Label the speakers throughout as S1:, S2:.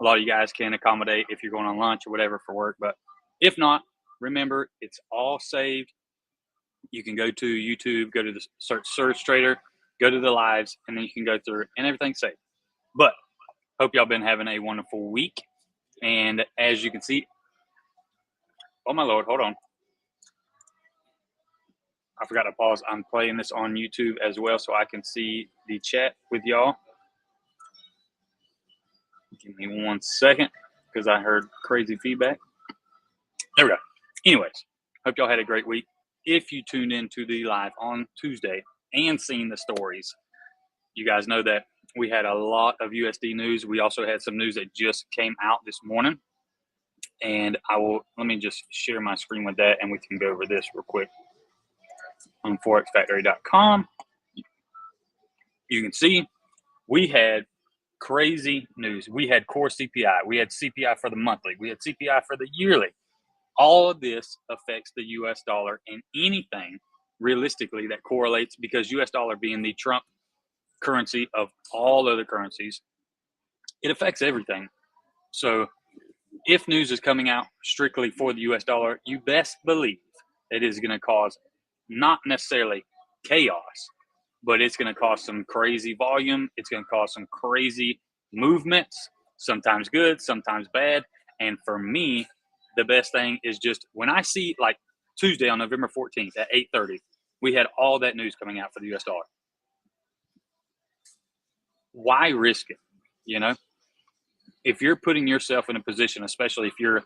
S1: a lot of you guys can accommodate if you're going on lunch or whatever for work. But if not, remember, it's all saved. You can go to YouTube, go to the search trader, go to the lives, and then you can go through and everything's saved. But hope y'all been having a wonderful week. And as you can see, oh my Lord, hold on. I forgot to pause. I'm playing this on YouTube as well so I can see the chat with y'all. Give me 1 second because I heard crazy feedback. There we go. Anyways, hope y'all had a great week. If you tuned into the live on Tuesday and seen the stories, you guys know that we had a lot of USD news. We also had some news that just came out this morning. And let me just share my screen with that and we can go over this real quick. On forexfactory.com, you can see we had crazy news. We had core CPI. We had CPI for the monthly. We had CPI for the yearly. All of this affects the US dollar and anything realistically that correlates, because US dollar being the Trump currency of all other currencies, it affects everything. So if news is coming out strictly for the US dollar, you best believe it is going to cause not necessarily chaos, but it's going to cause some crazy volume. It's going to cause some crazy movements, sometimes good, sometimes bad. And for me, the best thing is just when I see like Tuesday on November 14th at 8:30, we had all that news coming out for the US dollar. Why risk it? You know, if you're putting yourself in a position, especially if you're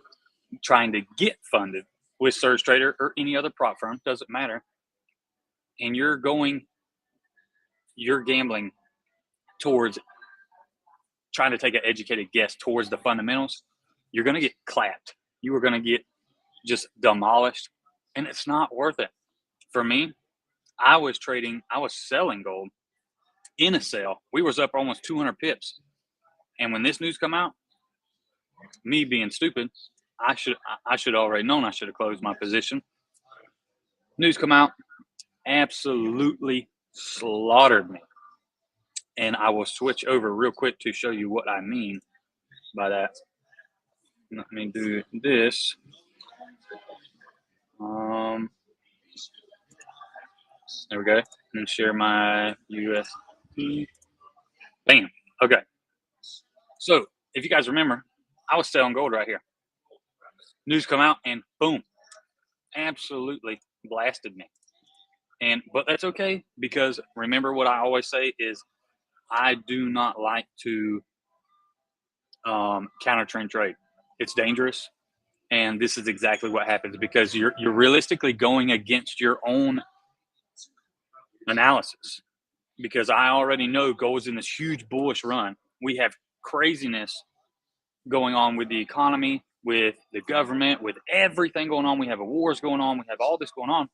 S1: trying to get funded with Surge Trader or any other prop firm, doesn't matter, and you're gambling towards trying to take an educated guess towards the fundamentals, you're going to get clapped. You are going to get just demolished, and it's not worth it. For me, I was selling gold in a sale. We was up almost 200 pips. And when this news come out, me being stupid, I should already known I should have closed my position. News come out, absolutely slaughtered me. And I will switch over real quick to show you what I mean by that. Let me do this. There we go. And share my USD. Bam. Okay. So if you guys remember, I was selling gold right here. News come out and boom, absolutely blasted me. But that's okay, because remember what I always say is I do not like to counter trend trade. It's dangerous. And this is exactly what happens, because you're realistically going against your own analysis, because I already know gold's in this huge bullish run. We have craziness going on with the economy, with the government, with everything going on. We have wars going on. We have all this going on.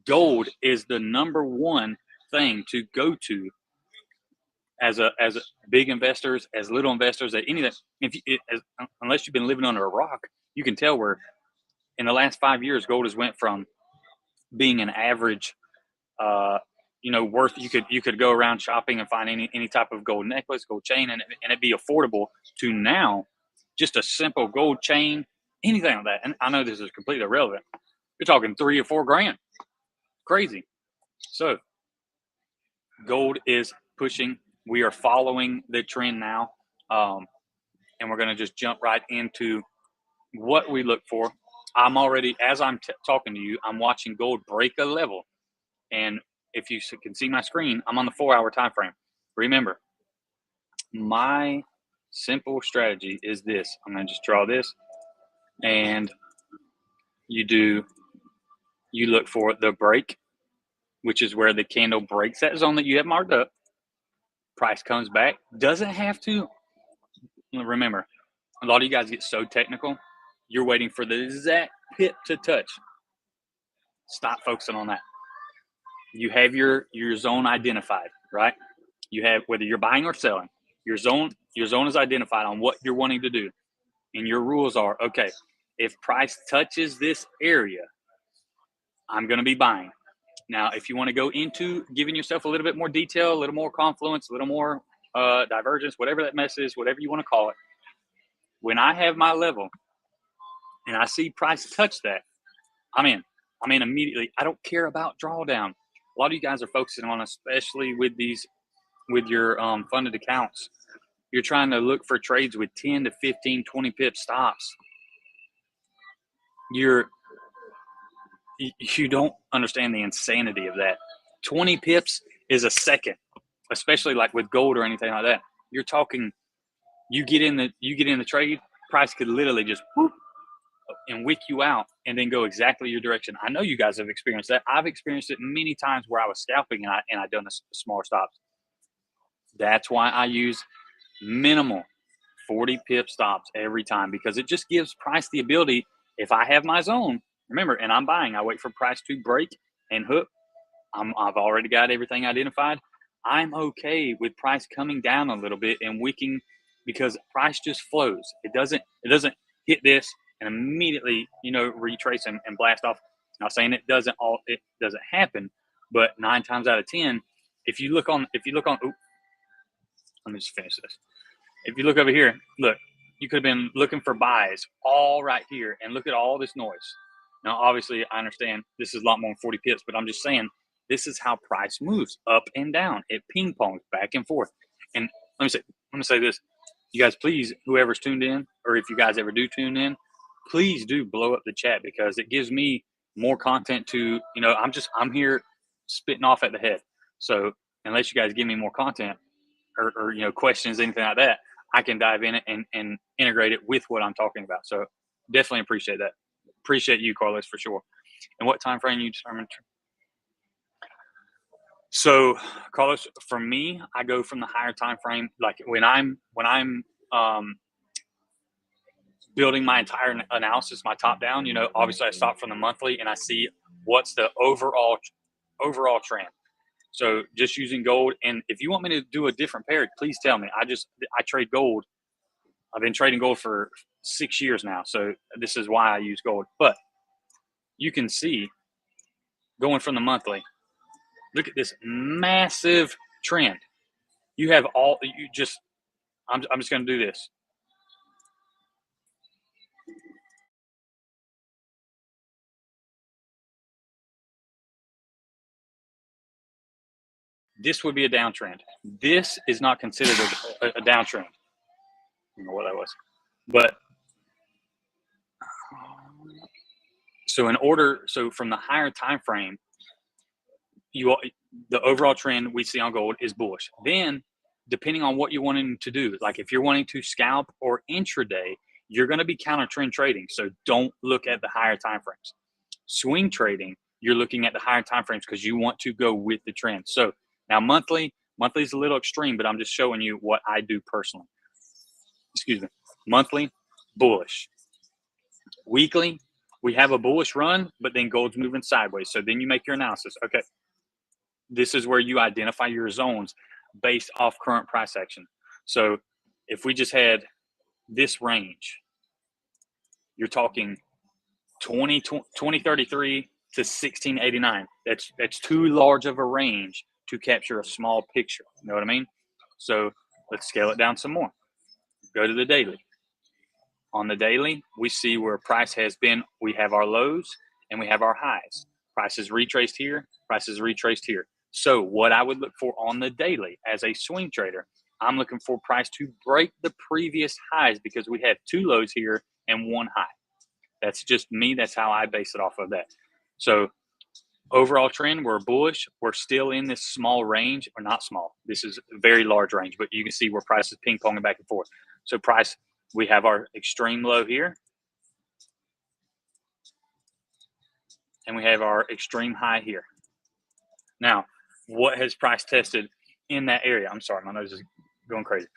S1: Gold is the number one thing to go to as a big investors, as little investors, at anything. Unless you've been living under a rock, you can tell where in the last 5 years, gold has went from being an average, worth. You could go around shopping and find any type of gold necklace, gold chain, and it'd be affordable, to now just a simple gold chain, anything like that. And I know this is completely irrelevant. You're talking $3 or $4 grand. Crazy. So gold is pushing. We are following the trend now. And we're going to just jump right into what we look for. I'm already, as I'm talking to you, I'm watching gold break a level. And if you can see my screen, I'm on the 4-hour time frame. Remember, my simple strategy is this. I'm going to just draw this, and you look for the break, which is where the candle breaks that zone that you have marked up. Price comes back. Doesn't have to. Remember, a lot of you guys get so technical. You're waiting for the exact pip to touch. Stop focusing on that. You have your zone identified, right? You have, whether you're buying or selling, your zone is identified on what you're wanting to do. And your rules are, okay, if price touches this area, I'm going to be buying. Now, if you want to go into giving yourself a little bit more detail, a little more confluence, a little more divergence, whatever that mess is, whatever you want to call it. When I have my level and I see price touch that, I'm in. I'm in immediately. I don't care about drawdown. A lot of you guys are focusing on, especially with your funded accounts. You're trying to look for trades with 10 to 15, 20 pip stops. You don't understand the insanity of that. 20 pips is a second, especially like with gold or anything like that. You're talking, you get in the trade, price could literally just whoop and wick you out and then go exactly your direction. I know you guys have experienced that. I've experienced it many times where I was scalping and I done the smaller stops. That's why I use minimal 40 pip stops every time, because it just gives price the ability. If I have my zone, remember, and I'm buying, I wait for price to break and hook. I've already got everything identified. I'm okay with price coming down a little bit and wicking, because price just flows. It doesn't hit this and immediately, retrace and blast off. Not saying it doesn't happen, but 9 times out of 10, if you look on, let me just finish this. If you look over here, look, you could have been looking for buys all right here, and look at all this noise. Now, obviously, I understand this is a lot more than 40 pips, but I'm just saying this is how price moves up and down. It ping pongs back and forth. And let me say this. You guys, please, whoever's tuned in, or if you guys ever do tune in, please do blow up the chat, because it gives me more content to, I'm here spitting off at the head. So unless you guys give me more content or questions, anything like that, I can dive in it and integrate it with what I'm talking about. So definitely appreciate that. Appreciate you, Carlos, for sure. And what time frame you determined? So, Carlos, for me, I go from the higher time frame. Like when I'm building my entire analysis, my top down. Obviously, I stop from the monthly and I see what's the overall trend. So just using gold. And if you want me to do a different pair, please tell me. I trade gold. I've been trading gold for 6 years now. So this is why I use gold. But you can see going from the monthly, look at this massive trend. You have I'm just going to do this. This would be a downtrend. This is not considered a downtrend. I don't know what that was. But so from the higher time frame, the overall trend we see on gold is bullish. Then, depending on what you're wanting to do, like if you're wanting to scalp or intraday, you're going to be counter trend trading. So don't look at the higher time frames. Swing trading, you're looking at the higher time frames because you want to go with the trend. So now monthly is a little extreme, but I'm just showing you what I do personally. Excuse me. Monthly, bullish. Weekly, we have a bullish run, but then gold's moving sideways. So then you make your analysis. Okay, this is where you identify your zones based off current price action. So if we just had this range, you're talking 2033 to 1689. That's too large of a range to capture a small picture. You know what I mean? So let's scale it down some more. Go to the daily. On the daily, we see where price has been. We have our lows and we have our highs. Price is retraced here. Price is retraced here. So what I would look for on the daily as a swing trader, I'm looking for price to break the previous highs, because we have 2 lows here and 1 high. That's just me. That's how I base it off of that. So overall trend, we're bullish. We're still in this small range, or not small. This is a very large range, but you can see where price is ping-ponging back and forth. So price, we have our extreme low here, and we have our extreme high here. Now, what has price tested in that area? I'm sorry, my nose is going crazy.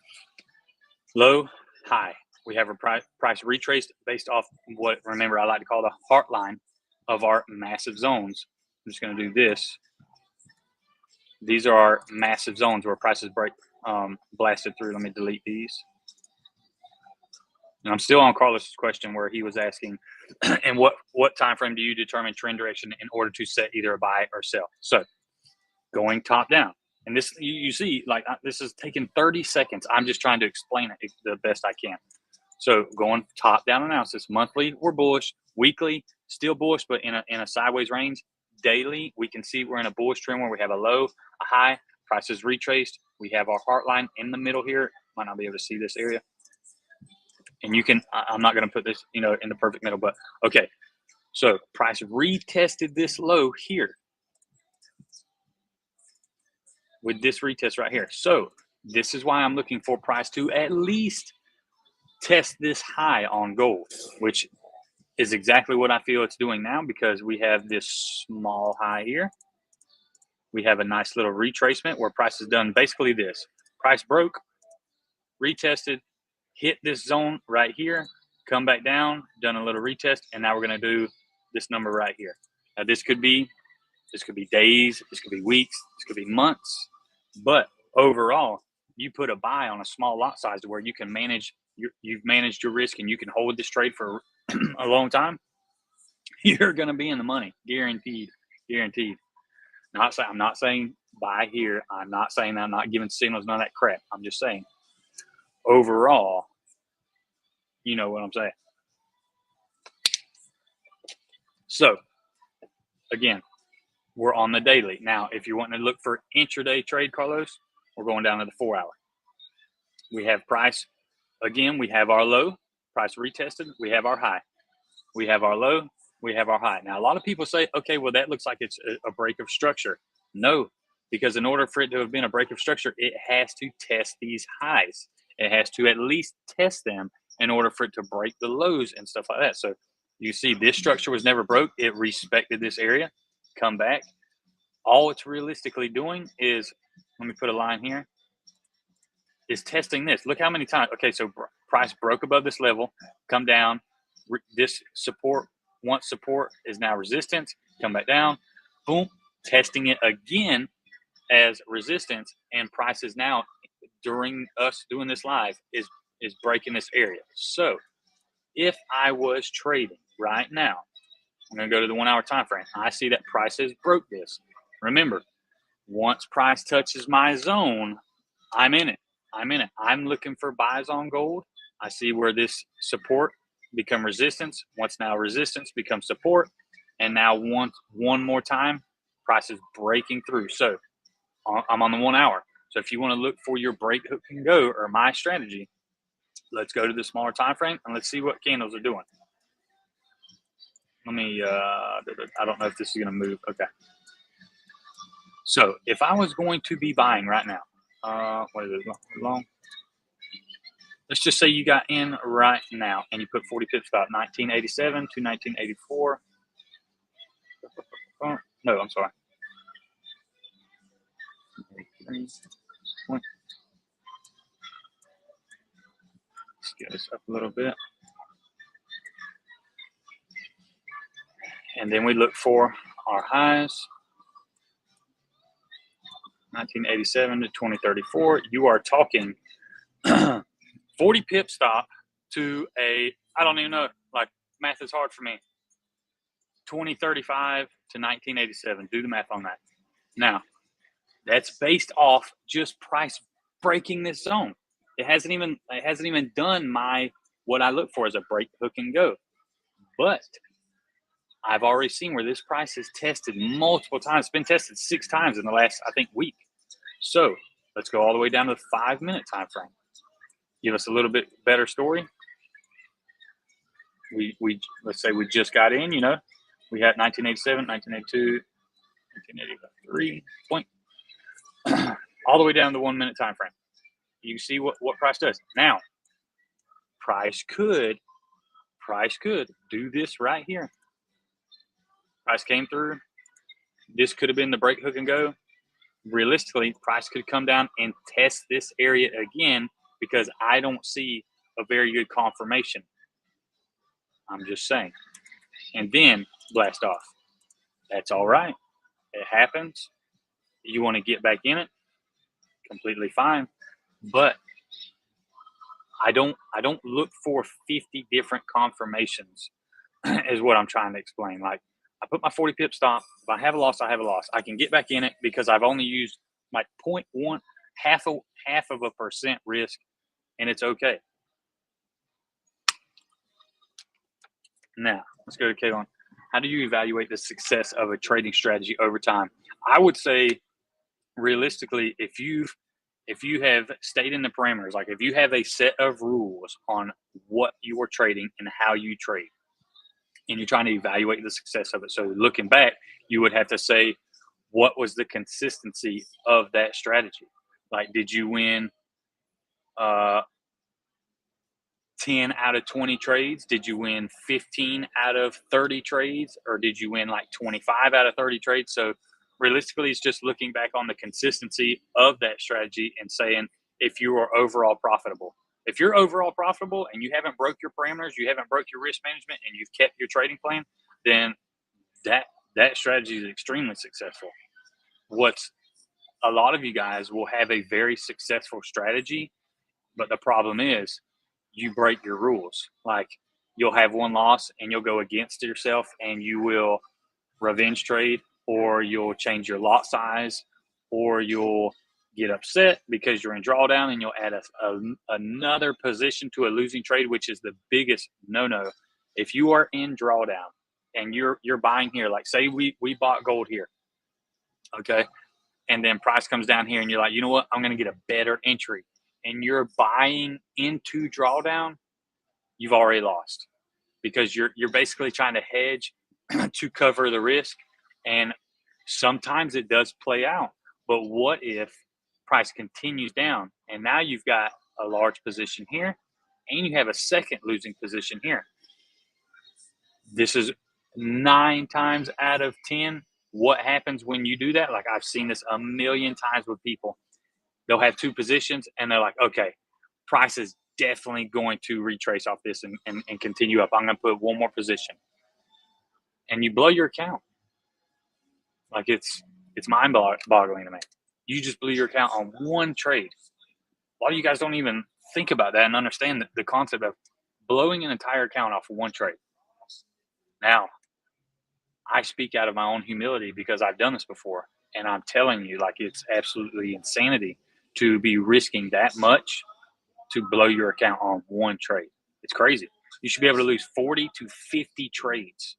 S1: Low, high. We have a price retraced based off what, remember, I like to call the heart line of our massive zones. I'm just going to do this. These are our massive zones where prices break, blasted through. Let me delete these. And I'm still on Carlos's question where he was asking, and what time frame do you determine trend direction in order to set either a buy or sell? So going top down, And this, you see, like this is taking 30 seconds. I'm just trying to explain it the best I can. So going top down analysis, monthly, we're bullish. Weekly, still bullish, but in a sideways range. Daily, we can see we're in a bullish trend where we have a low, a high, prices retraced. We have our heart line in the middle here. Might not be able to see this area. And you can, I'm not going to put this, in the perfect middle, but okay. So price retested this low here with this retest right here. So this is why I'm looking for price to at least test this high on gold, which is exactly what I feel it's doing now, because we have this small high here. We have a nice little retracement where price has done basically this. Price broke, retested, hit this zone right here, come back down, done a little retest, and now we're going to do this number right here. Now this could be days, this could be weeks, this could be months, but overall, you put a buy on a small lot size to where you can manage you've managed your risk and you can hold this trade for a long time, you're going to be in the money, guaranteed. I'm not saying buy here. I'm not saying I'm not giving signals, none of that crap. I'm just saying overall, you know what I'm saying. So again, we're on the daily. Now, if you're wanting to look for intraday trade, Carlos, we're going down to the 4 hour. We have price. Again, we have our low, price retested. We have our high. We have our low. We have our high. Now, a lot of people say, okay, well, that looks like it's a break of structure. No, because in order for it to have been a break of structure, it has to test these highs. It has to at least test them in order for it to break the lows and stuff like that. So you see this structure was never broke. It respected this area, come back. All it's realistically doing is, let me put a line here, is testing this. Look how many times. Okay, so price broke above this level, come down. This support, once support is now resistance, come back down, boom, testing it again as resistance, and price is now, during us doing this live, is breaking this area. So if I was trading right now, I'm going to go to the 1 hour time frame. I see that price has broke this. Remember, once price touches my zone, I'm in it. I'm looking for buys on gold. I see where this support become resistance. Once now resistance becomes support. And now one more time, price is breaking through. So I'm on the 1 hour. So if you want to look for your break hook and go, or my strategy, let's go to the smaller time frame and let's see what candles are doing. Let me, I don't know if this is going to move. Okay. So if I was going to be buying right now, what is it, long? Let's just say you got in right now and you put 40 pips about 1987 to 1984. Oh, no, I'm sorry. Let's get this up a little bit. And then we look for our highs. 1987 to 2034. You are talking 40 pip stop to I don't even know, like math is hard for me. 2035 to 1987. Do the math on that. Now, that's based off just price breaking this zone. It hasn't even done what I look for as a break, hook, and go. But I've already seen where this price is tested multiple times. It's been tested 6 times in the last, I think, week. So let's go all the way down to the 5 minute time frame. Give us a little bit better story. We let's say we just got in, we had 1987, 1982, 1983 point, all the way down to the 1 minute time frame. You see what price does. Now, price could do this right here. Price came through. This could have been the break, hook, and go. Realistically, price could come down and test this area again, because I don't see a very good confirmation. I'm just saying. And then blast off. That's all right. It happens. You want to get back in it? Completely fine. But I don't look for 50 different confirmations is what I'm trying to explain. Like, I put my 40 pip stop. If I have a loss, I have a loss. I can get back in it because I've only used like point 0.1, half of a percent risk, and it's okay. Now, let's go to Kayvon. How do you evaluate the success of a trading strategy over time? I would say, realistically, if you have stayed in the parameters, like if you have a set of rules on what you are trading and how you trade, and you're trying to evaluate the success of it. So looking back, you would have to say, what was the consistency of that strategy? Like, did you win uh, 10 out of 20 trades? Did you win 15 out of 30 trades? Or did you win like 25 out of 30 trades? So realistically, it's just looking back on the consistency of that strategy and saying if you are overall profitable. If you're overall profitable and you haven't broke your parameters, you haven't broke your risk management, and you've kept your trading plan, then that that strategy is extremely successful. What's A lot of you guys will have a very successful strategy, but the problem is you break your rules. Like, you'll have one loss and you'll go against yourself and you will revenge trade, or you'll change your lot size, or you'll get upset because you're in drawdown and you'll add another position to a losing trade, which is the biggest no-no. If you are in drawdown and you're buying here, like say we bought gold here, okay, and then price comes down here and you're like, you know what, I'm going to get a better entry, and you're buying into drawdown, you've already lost, because you're basically trying to hedge to cover the risk. And sometimes it does play out, but what if price continues down and now you've got a large position here and you have a second losing position here? This is 9 times out of 10 what happens when you do that. Like, I've seen this a million times with people. They'll have two positions and they're like, okay, price is definitely going to retrace off this and continue up. I'm going to put one more position. And you blow your account. Like, it's mind boggling to me. You just blew your account on one trade. A lot of you guys don't even think about that and understand the concept of blowing an entire account off of one trade. Now, I speak out of my own humility because I've done this before. And I'm telling you, like, it's absolutely insanity to be risking that much to blow your account on one trade. It's crazy. You should be able to lose 40 to 50 trades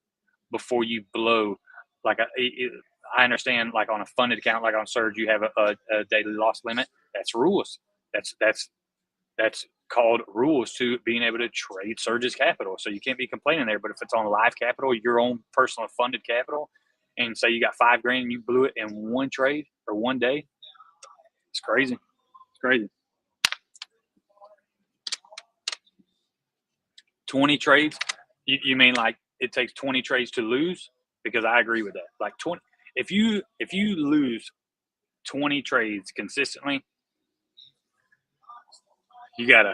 S1: before you blow. Like, I understand, like on a funded account, like on Surge, you have a daily loss limit. That's rules. That's called rules to being able to trade Surge's capital. So you can't be complaining there. But if it's on live capital, your own personal funded capital, and say you got $5,000 and you blew it in one trade or one day, it's crazy. It's crazy. 20 trades. You mean like it takes 20 trades to lose? Because I agree with that. Like 20, if you lose 20 trades consistently, you gotta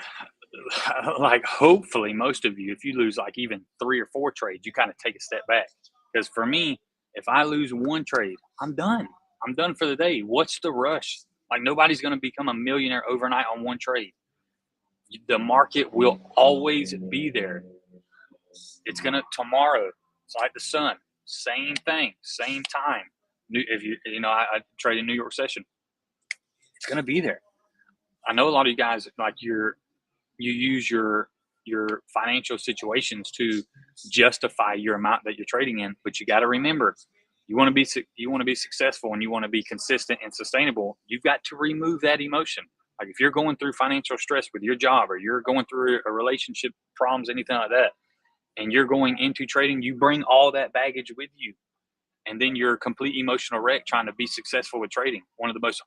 S1: like, hopefully most of you, if you lose like even 3 or 4 trades, you kind of take a step back. Because for me, if I lose one trade, I'm done. I'm done for the day. What's the rush? Like, nobody's going to become a millionaire overnight on one trade. The market will always be there. It's gonna tomorrow. It's like the sun. Same thing, same time. If I trade in New York session. It's gonna be there. I know a lot of you guys, like, you use your financial situations to justify your amount that you're trading in, but you got to remember, you want to be successful and you want to be consistent and sustainable. You've got to remove that emotion. Like, if you're going through financial stress with your job, or you're going through a relationship problems, anything like that, and you're going into trading, you bring all that baggage with you. And then you're a complete emotional wreck trying to be successful with trading. One of the most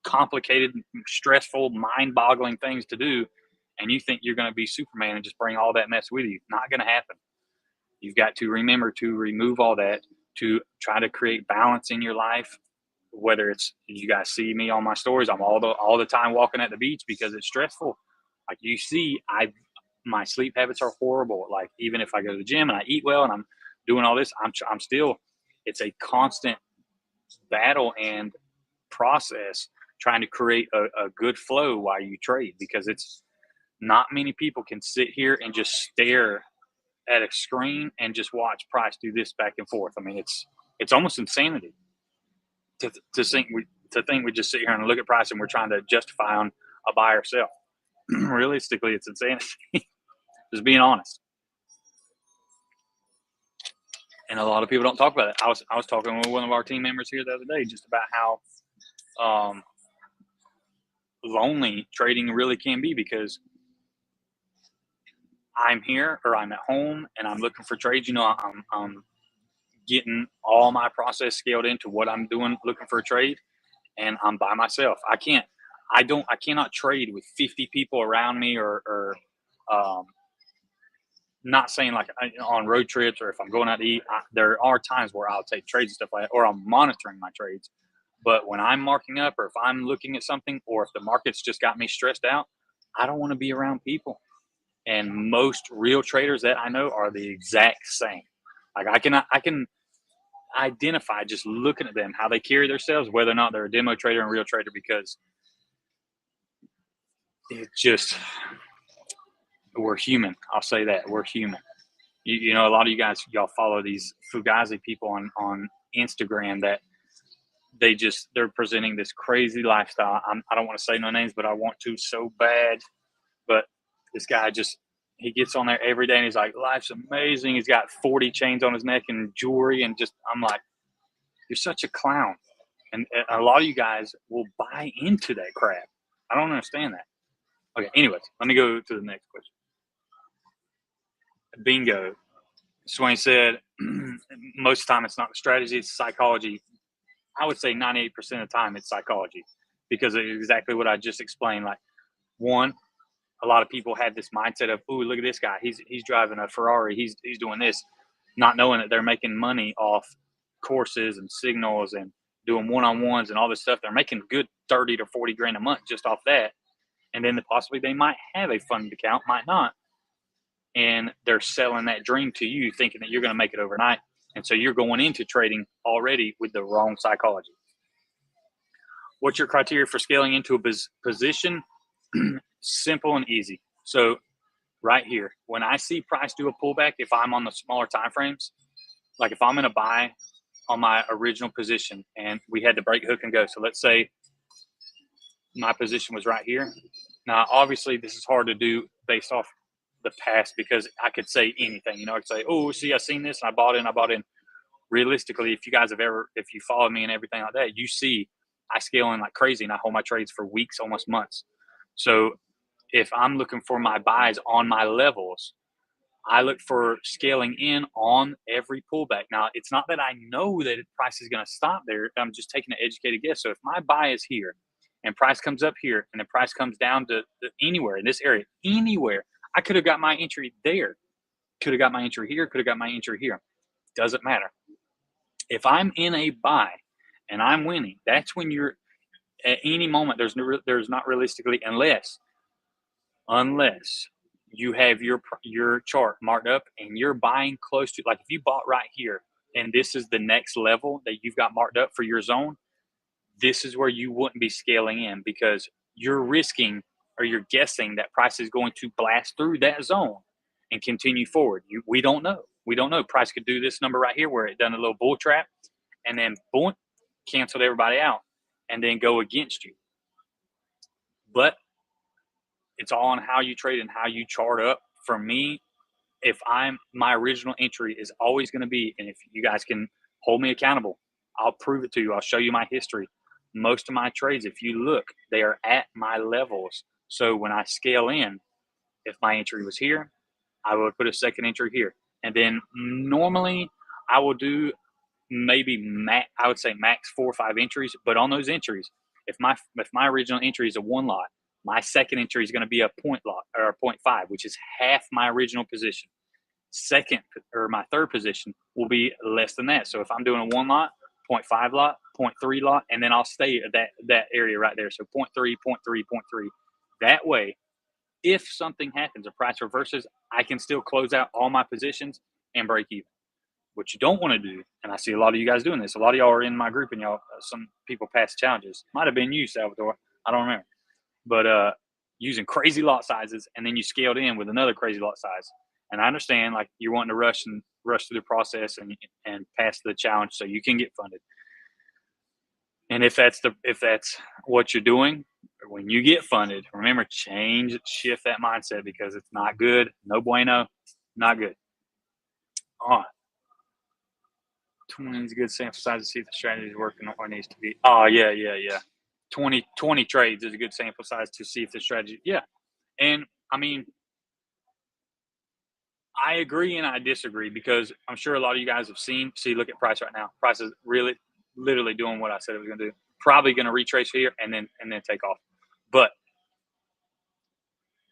S1: complicated, stressful, mind-boggling things to do. And you think you're going to be Superman and just bring all that mess with you. Not going to happen. You've got to remember to remove all that, to try to create balance in your life. Whether it's, you guys see me on my stories, I'm all the time walking at the beach because it's stressful. Like, you see, my sleep habits are horrible. Like, even if I go to the gym and I eat well and I'm doing all this, I'm still, it's a constant battle and process trying to create a good flow while you trade, because it's not many people can sit here and just stare at a screen and just watch price do this back and forth. I mean, it's almost insanity to think to think we just sit here and look at price and we're trying to justify on a buy or sell. Realistically, it's insanity. Just being honest. And a lot of people don't talk about it. I was talking with one of our team members here the other day just about how lonely trading really can be, because I'm here or I'm at home and I'm looking for trades. I'm getting all my process scaled into what I'm doing, looking for a trade, and I'm by myself. I cannot trade with 50 people around me, or not saying like on road trips or if I'm going out to eat. There are times where I'll take trades and stuff like that, or I'm monitoring my trades. But when I'm marking up, or if I'm looking at something, or if the market's just got me stressed out, I don't want to be around people. And most real traders that I know are the exact same. Like I can identify just looking at them how they carry themselves, whether or not they're a demo trader and real trader, because it just, we're human. I'll say that we're human. You know, a lot of you guys, y'all follow these Fugazi people on Instagram that they're presenting this crazy lifestyle. I don't want to say no names, but I want to so bad. But this guy he gets on there every day and he's like, life's amazing. He's got 40 chains on his neck and jewelry, and I'm like, you're such a clown. And a lot of you guys will buy into that crap. I don't understand that. Okay, anyways, let me go to the next question. Bingo. Swain said, most of the time it's not the strategy, it's psychology. I would say 98% of the time it's psychology, because of exactly what I just explained. Like, one, a lot of people have this mindset of, ooh, look at this guy. He's driving a Ferrari. He's doing this, not knowing that they're making money off courses and signals and doing one-on-ones and all this stuff. They're making good 30 to 40 grand a month just off that. And then possibly they might have a funded account, might not. And they're selling that dream to you, thinking that you're going to make it overnight. And so you're going into trading already with the wrong psychology. What's your criteria for scaling into a position? Simple and easy. So right here, when I see price do a pullback, if I'm on the smaller time frames, like if I'm going to buy on my original position and we had to break hook and go. So let's say my position was right here. Now, obviously, this is hard to do based off the past, because I could say anything. You know, I could say, oh, see, I seen this and I bought in. Realistically, if you follow me and everything like that, you see I scale in like crazy and I hold my trades for weeks, almost months. So if I'm looking for my buys on my levels, I look for scaling in on every pullback. Now, it's not that I know that price is going to stop there. I'm just taking an educated guess. So if my buy is here and price comes up here and the price comes down to anywhere in this area, anywhere, I could have got my entry there. Could have got my entry here. Could have got my entry here. Doesn't matter. If I'm in a buy and I'm winning, that's when you're at any moment. There's not realistically, unless you have your chart marked up and you're buying close to, like if you bought right here and this is the next level that you've got marked up for your zone, this is where you wouldn't be scaling in, because you're risking, or you're guessing that price is going to blast through that zone and continue forward. We don't know. Price could do this number right here where it done a little bull trap and then boom, canceled everybody out and then go against you. But it's all on how you trade and how you chart up. For me, my original entry is always going to be, and if you guys can hold me accountable, I'll prove it to you. I'll show you my history. Most of my trades, if you look, they are at my levels. So when I scale in, if my entry was here, I would put a second entry here. And then normally I will do maybe I would say max 4 or 5 entries. But on those entries, if my original entry is a 1 lot, my second entry is going to be a point lot, or a 0.5, which is half my original position. Second, or my third position, will be less than that. So if I'm doing a 1 lot, 0.5 lot, 0.3 lot, and then I'll stay at that area right there. So 0.3, 0.3, 0.3. That way, if something happens, a price reverses, I can still close out all my positions and break even. What you don't want to do, and I see a lot of you guys doing this, a lot of y'all are in my group, and y'all, some people passed challenges. Might have been you, Salvador. I don't remember. But using crazy lot sizes, and then you scaled in with another crazy lot size. And I understand, like, you're wanting to rush through the process and pass the challenge so you can get funded. And if that's what you're doing, when you get funded, remember, shift that mindset because it's not good. No bueno, not good. All right. 20 is a good sample size to see if the strategy is working or needs to be. Oh, yeah. 20 trades is a good sample size to see if the strategy. Yeah. And I mean, I agree and I disagree because I'm sure a lot of you guys have seen. See, look at price right now. Price is really, literally doing what I said it was going to do. Probably going to retrace here and then take off. But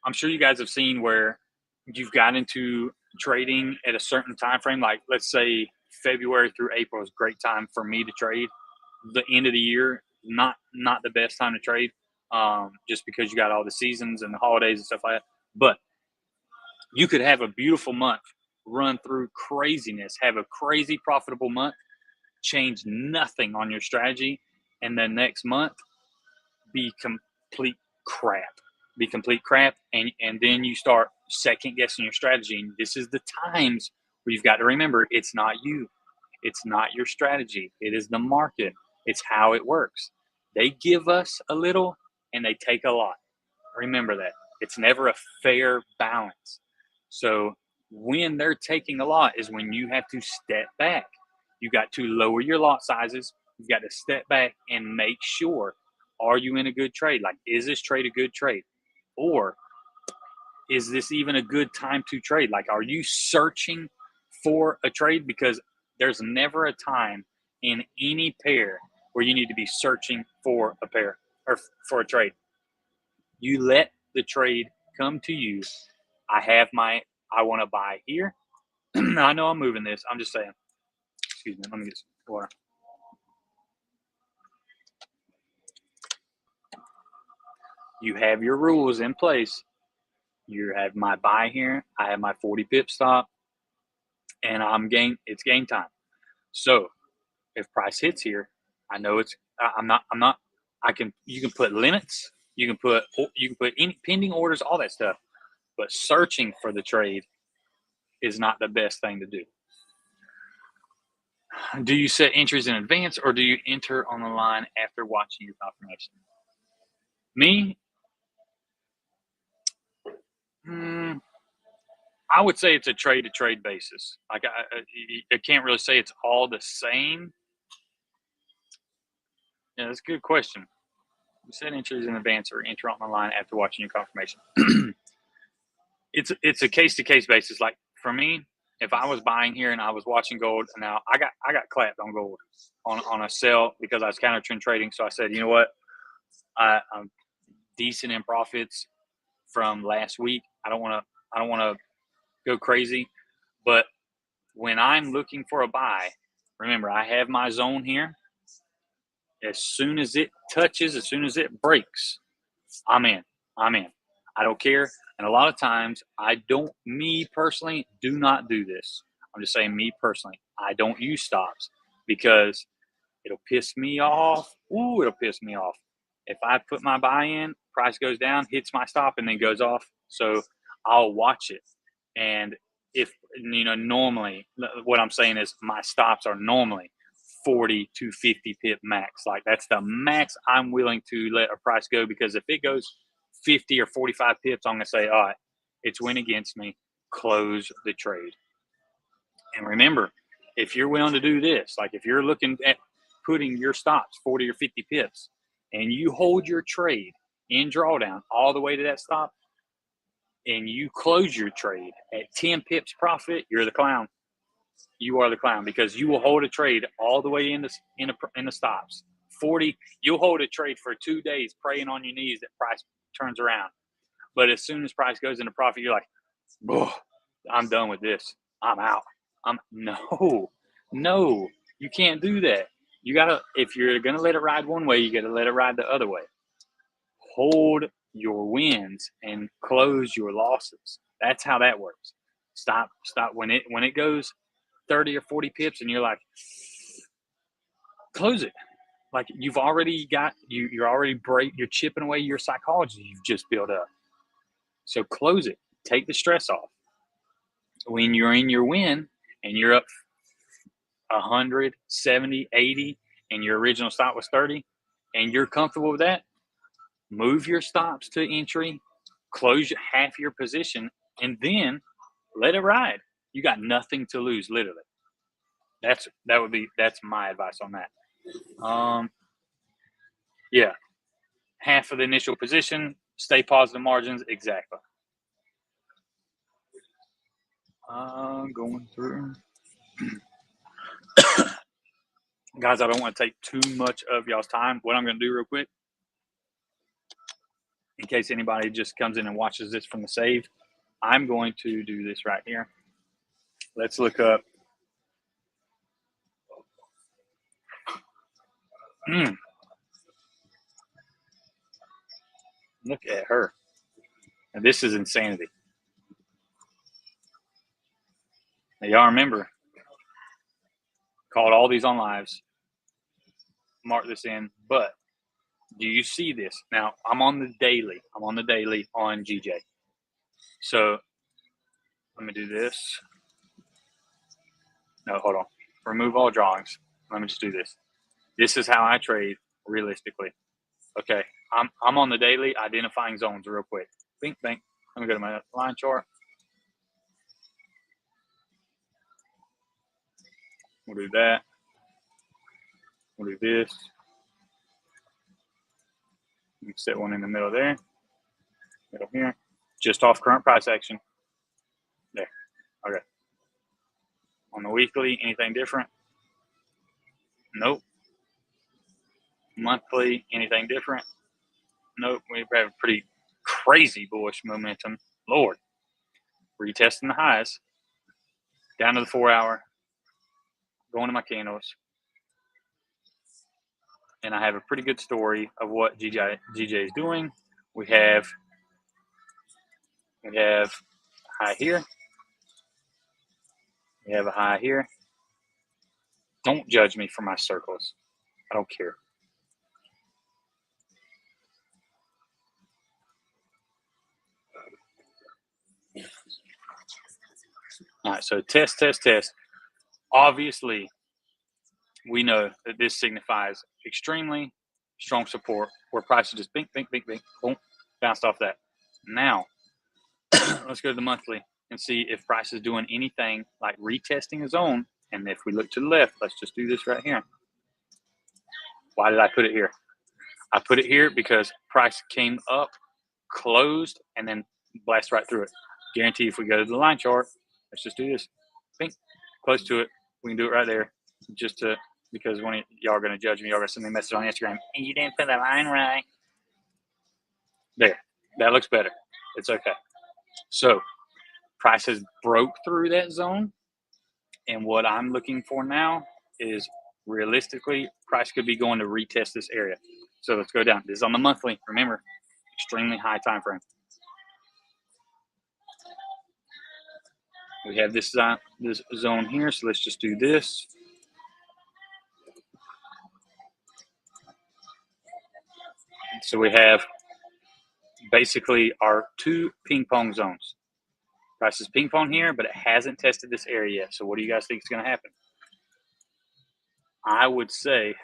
S1: I'm sure you guys have seen where you've got into trading at a certain time frame. Like let's say February through April is a great time for me to trade. The end of the year, not the best time to trade, just because you got all the seasons and the holidays and stuff like that. But you could have a beautiful month, run through craziness, have a crazy profitable month, change nothing on your strategy, and then next month be complete crap. Be complete crap, and then you start second guessing your strategy. And this is the times where you've got to remember it's not you, it's not your strategy, it is the market. It's how it works. They give us a little and they take a lot. Remember that. It's never a fair balance. So when they're taking a lot is when you have to step back. You got to lower your lot sizes. You've got to step back and make sure, are you in a good trade? Like, is this trade a good trade? Or is this even a good time to trade? Like, are you searching for a trade? Because there's never a time in any pair where you need to be searching for a pair or for a trade. You let the trade come to you. I want to buy here. I know I'm moving this. I'm just saying. Excuse me. Let me get some water. You have your rules in place. You have my buy here. I have my 40 pip stop, and it's game time. So if price hits here, I know it's. I'm not. I can. You can put limits. You can put any pending orders, all that stuff. But searching for the trade is not the best thing to do. Do you set entries in advance or do you enter on the line after watching your confirmation? Me, I would say it's a trade to trade basis. Like I can't really say it's all the same. Yeah, that's a good question. You set entries in advance or enter on the line after watching your confirmation. It's a case to case basis. Like for me, if I was buying here and I was watching gold, now I got clapped on gold on a sell because I was counter trend trading. So I said, you know what, I'm decent in profits from last week. I don't want to go crazy, but when I'm looking for a buy, remember I have my zone here. As soon as it touches, as soon as it breaks, I'm in. I'm in. I don't care. And a lot of times, me personally, do not do this. I'm just saying, me personally, I don't use stops because it'll piss me off. Ooh, it'll piss me off. If I put my buy in, price goes down, hits my stop, and then goes off. So I'll watch it. And if, normally what I'm saying is my stops are normally 40 to 50 pip max. Like that's the max I'm willing to let a price go because if it goes 50 or 45 pips, I'm going to say, all right, it's win against me. Close the trade. And remember, if you're willing to do this, like if you're looking at putting your stops 40 or 50 pips and you hold your trade in drawdown all the way to that stop and you close your trade at 10 pips profit, you're the clown. You are the clown because you will hold a trade all the way in the stops. 40, you'll hold a trade for 2 days praying on your knees that price turns around. But as soon as price goes into profit, you're like, oh, I'm done with this. I'm out. No, you can't do that. You gotta, if you're gonna let it ride one way, you gotta let it ride the other way. Hold your wins and close your losses. That's how that works. Stop when it goes 30 or 40 pips and you're like, close it. Like you've already got you're already you're chipping away your psychology you've just built up. So close it. Take the stress off. When you're in your win and you're up 100, 70, 80, and your original stop was 30 and you're comfortable with that, move your stops to entry, close half your position, and then let it ride. You got nothing to lose, literally. That's my advice on that. Yeah, half of the initial position, stay positive margins, exactly. Going through. Guys, I don't want to take too much of y'all's time. What I'm going to do real quick, in case anybody just comes in and watches this from the save, I'm going to do this right here. Let's look up. Look at her. And this is insanity. Now, y'all remember, called all these on lives, mark this in, but do you see this? Now, I'm on the daily on GJ. So let me do this. No, hold on. Remove all drawings. Let me just do this. This is how I trade realistically. Okay, I'm on the daily identifying zones real quick. Bink, bink. Let me go to my line chart. We'll do that. We'll do this. You can set one in the middle there. Middle here. Just off current price action. There. Okay. On the weekly, anything different? Nope. Monthly, anything different? Nope. We have pretty crazy bullish momentum. Lord. Retesting the highs. Down to the 4 hour. Going to my candles. And I have a pretty good story of what GJ is doing. We have high here. We have a high here. Don't judge me for my circles. I don't care. All right, so test. Obviously, we know that this signifies extremely strong support where prices just bink, boom, bounced off that. Now, let's go to the monthly and see if price is doing anything like retesting a zone. And if we look to the left, let's just do this right here. Why did I put it here? I put it here because price came up, closed, and then blast right through it. Guarantee if we go to the line chart, let's just do this. Bink, close to it. We can do it right there. Just to, because when y'all are going to judge me, y'all are going to send me a message on Instagram, and you didn't put the line right. There. That looks better. It's okay. So price has broke through that zone. And what I'm looking for now is realistically, price could be going to retest this area. So let's go down. This is on the monthly. Remember, extremely high time frame. We have this zone here, so let's just do this. So we have basically our two ping pong zones. Price is ping pong here, but it hasn't tested this area yet. So what do you guys think is going to happen? I would say,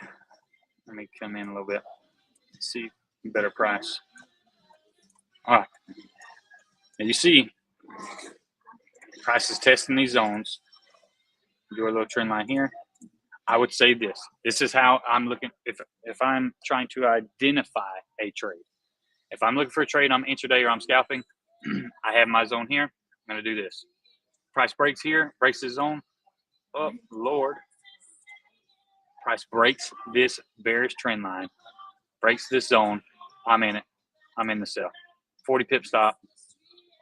S1: let me come in a little bit, see better price. All right. And you see, price is testing these zones. Do a little trend line here. I would say this. This is how I'm looking. If I'm trying to identify a trade, if I'm looking for a trade, I'm intraday or I'm scalping. I have my zone here. I'm going to do this. Price breaks here, breaks the zone. Oh, Lord. Price breaks this bearish trend line, breaks this zone. I'm in it. I'm in the sell. 40 pip stop.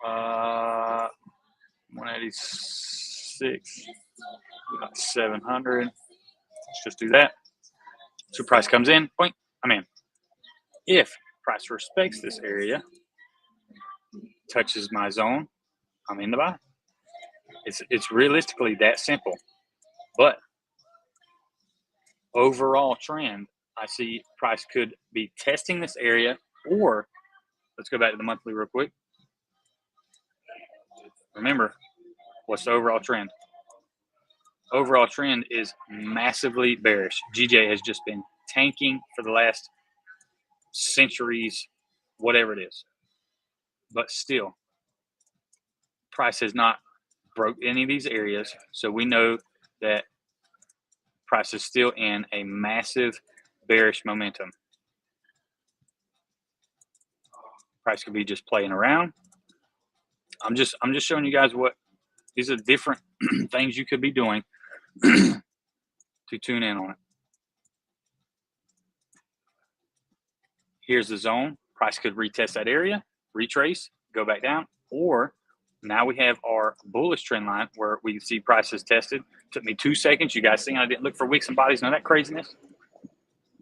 S1: 186. About 700. Let's just do that. So price comes in. Point. I'm in. If price respects this area, touches my zone, I'm in the buy. It's realistically that simple. But overall trend, I see price could be testing this area, or let's go back to the monthly real quick. Remember, what's the overall trend? overall trend is massively bearish. GJ has just been tanking for the last centuries, whatever it is. But still, price has not broke any of these areas. So we know that price is still in a massive bearish momentum. Price could be just playing around. I'm just showing you guys what these are different things you could be doing to tune in on it. Here's the zone. Price could retest that area, retrace, go back down, or now we have our bullish trend line where we can see prices tested. Took me 2 seconds. You guys seen I didn't look for wicks and bodies, none of that craziness.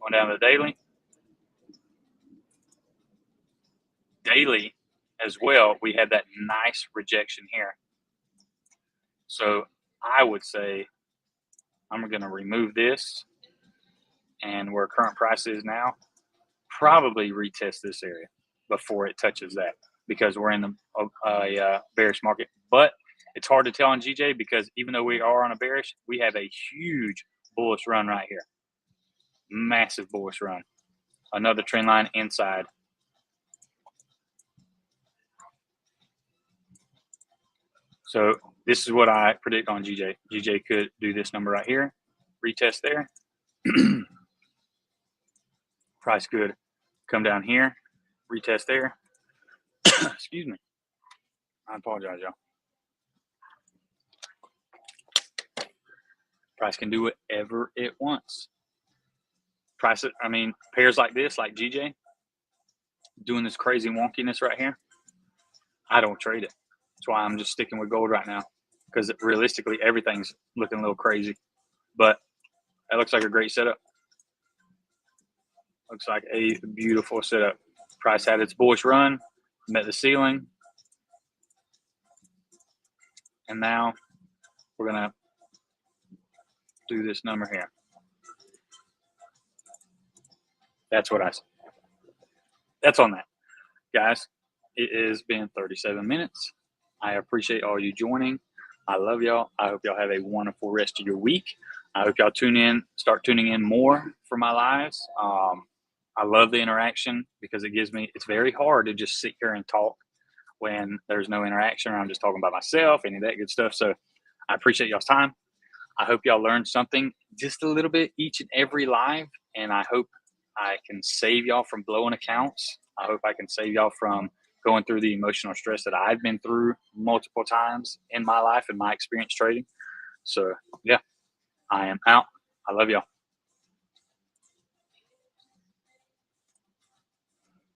S1: Going down to the daily. Daily as well, we had that nice rejection here. So I would say I'm going to remove this, and where current price is now, probably retest this area before it touches that, because we're in a bearish market. But it's hard to tell on GJ because even though we are on a bearish, we have a huge bullish run right here. Massive bullish run. Another trend line inside. So this is what I predict on GJ. GJ could do this number right here, retest there. Price could come down here, retest there. Excuse me. I apologize, y'all. Price can do whatever it wants. Price, I mean, pairs like this, like GJ, doing this crazy wonkiness right here, I don't trade it. That's why I'm just sticking with gold right now, because realistically, everything's looking a little crazy. But that looks like a great setup. Looks like a beautiful setup. Price had its bullish run, met the ceiling, and now we're going to do this number here. That's what I said. That's on that. Guys, it has been 37 minutes. I appreciate all you joining. I love y'all. I hope y'all have a wonderful rest of your week. I hope y'all start tuning in more for my lives. I love the interaction because it's very hard to just sit here and talk when there's no interaction or I'm just talking about myself, any of that good stuff. So I appreciate y'all's time. I hope y'all learned something just a little bit each and every live, and I hope I can save y'all from blowing accounts. I hope I can save y'all from going through the emotional stress that I've been through multiple times in my life and my experience trading. So yeah, I am out. I love y'all.